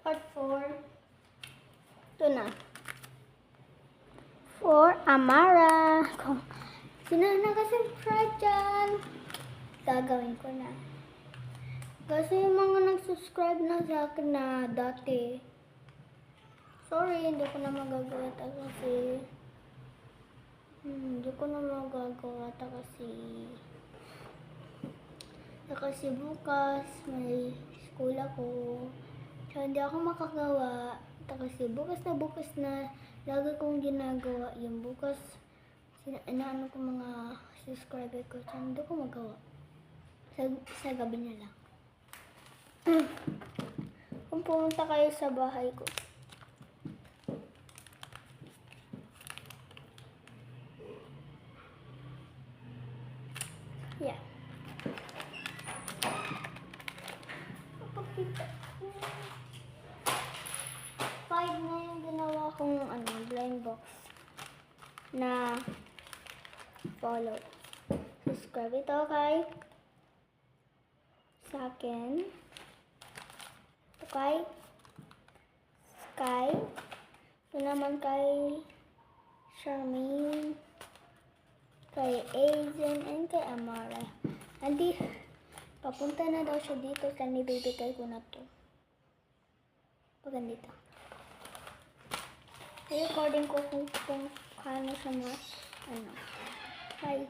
Part 4. Ito na. For Amara. Kung sino na subscribe dyan, gagawin ko na. Kasi yung mga nag-subscribe na sa akin na dati, sorry, hindi ko na magagawa kasi kasi bukas may school ako. So, hindi ako makagawa. Kasi bukas na lagi kong ginagawa yung bukas. Inaano ko mga subscriber ko. So, hindi ko magawa. Sa gabi na lang. Kung pumunta kayo sa bahay ko. Yeah. Five na yung ginawa kong blind box na follow. Subscribe ito kay sa akin. Ito kay Sky. Ito naman kay Charmaine, kay Aizen, and kay Amara. Papunta na daw siya dito sa nibibigay ko na to. Pag dito. I-recording ko kung paano siya Bye.